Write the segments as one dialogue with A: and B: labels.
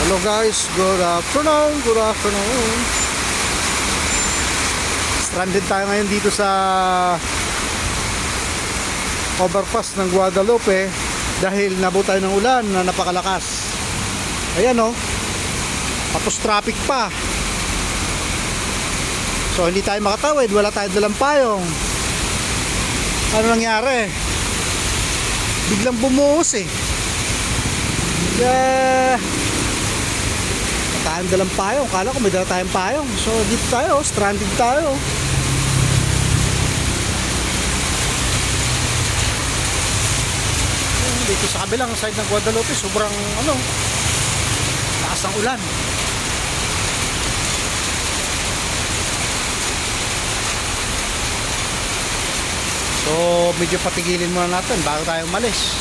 A: Hello guys, good afternoon, good afternoon. Stranded tayo ngayon dito sa overpass ng Guadalupe dahil nabuo tayo ng ulan na napakalakas. Ayan o, tapos traffic pa. So hindi tayo makatawid, wala tayong dalang payong. Ano nangyari? Biglang bumuhos eh. Kaya tayong dalang payong, kala ko may dala tayong payong. So dito tayo, stranded tayo. Dito sa kabilang side ng Guadalupe, sobrang lakas ng ulan. So medyo patigilin muna natin bago tayo umalis.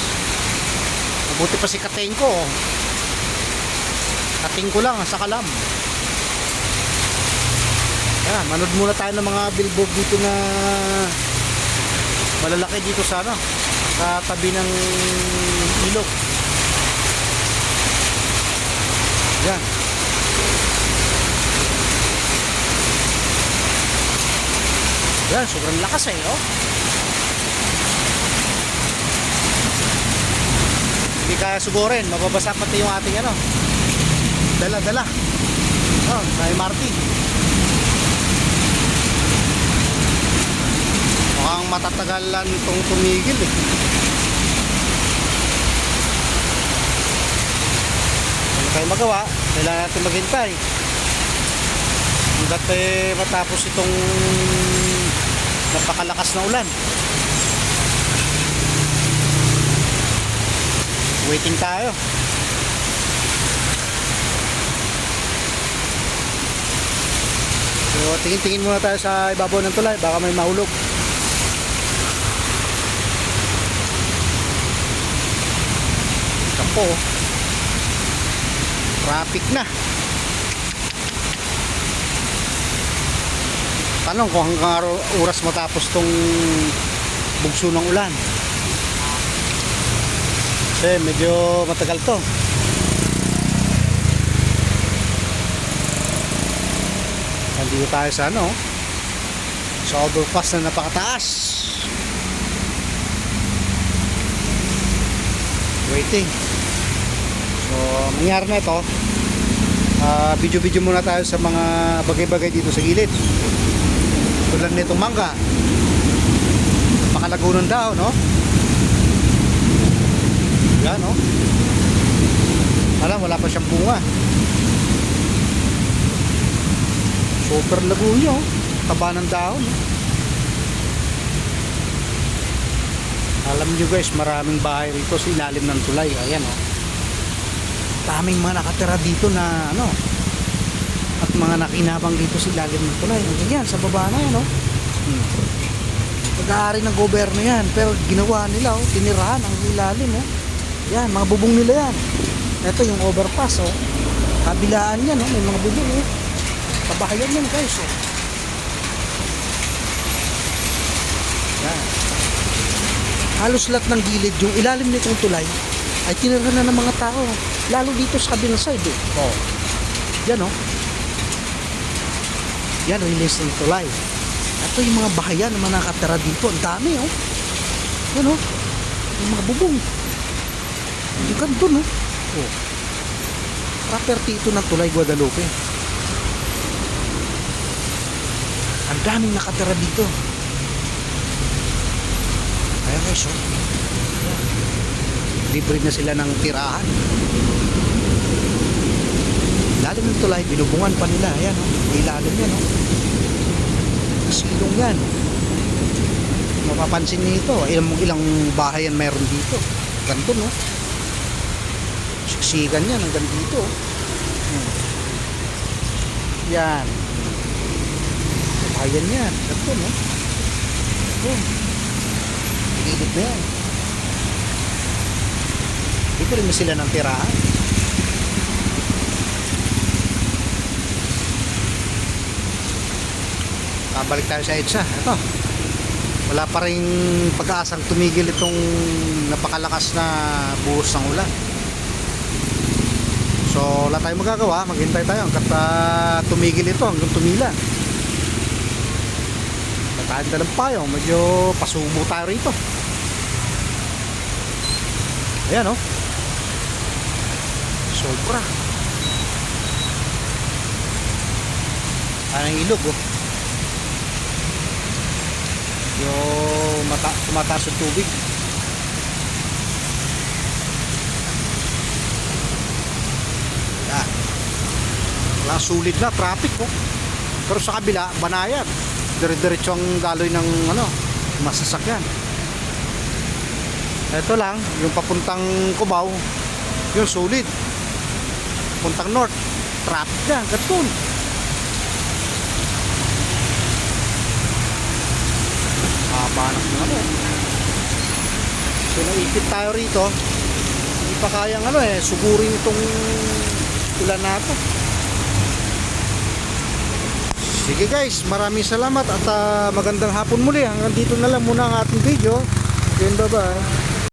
A: Mabuti pa si Kating ko. Kating ko lang sa Kalam. Ayan, manood muna tayo ng mga billboard dito na malalaki dito sa sa tabi ng ilog. Yan. Yan, sobrang lakas oh. Hindi kaya sugurin, mababasa pati yung ating dala-dala. Oh, sa MRT. Mukhang matatagalan itong tumigil eh. Ano tayo magawa? Kailangan natin maghintay hanggat matapos itong napakalakas na ulan. Waiting tayo. So tingin-tingin muna tayo sa ibabaw ng tulay, baka may mahulog. Kampo. Traffic na. Tanong kung hanggang oras matapos tong bugso ng ulan. Kasi medyo matagal to. Nandito tayo sa sa overpass na napakataas. Waiting. So nangyari na ito, video-video muna tayo sa mga bagay-bagay dito sa gilid. Tulad nitong mangga, napakalago ng dahon yan alam, wala pa siyang bunga. Super lago niya taba ng dahon. Alam niyo guys, maraming bahay rito sa ilalim ng tulay. Ayan daming mga nakatira dito na at mga nakinabang dito sa ilalim ng tulay. Ganyan sa baba na yan pag-aari ng gobyerno yan, pero ginawa nila tinirahan ang ilalim yan, mga bubong nila yan. Ito yung overpass kabilaan yan may mga bubong kabahayan yan guys yan. Halos lahat ng gilid, yung ilalim nitong tulay ay tinirahan na ng mga tao, lalo dito sa kabilang side yan yan, release ng tulay. Ito yung mga bahayan na nakatira dito, ang dami yan yung mga bubong yung kanto property ito ng tulay Guadalupe. Ang daming nakatira dito. Ayan guys libre na sila ng tirahan. Lalim ng tulay, binubungan pa nila. Ayan ilalim yan silong yan. Mapapansin nito ilang bahayan mayroon dito. Ganito siksikan yan hanggang dito yan bahayan yan ganito gilid na yan. Dito rin na sila ng tirahan. Balik tayo sa EDSA. Ito, wala pa rin pag-aasang tumigil itong napakalakas na buhos ng ulan. So wala tayong magagawa, maghintay tayo hanggat tumigil ito, hanggang tumila. Tayo dalang payong, medyo pasubo tayo rito. Ayan, oh. Sobra. Anong ilog, oh. Yung tumataas yung tubig. Yan. Wala, sulit na traffic, oh. Pero sa kabila, banayad. Dire-diretso ang daloy ng masasakyan. Ito lang, yung papuntang Cubao, yung sulit. Puntang north, traffic na, katun. Habanap na So naipit tayo rito. Hindi pa kayang sugurin itong ulan na ito. Sige guys, maraming salamat at magandang hapon muli. Hanggang dito na lang muna ang ating video. Okay, bye bye.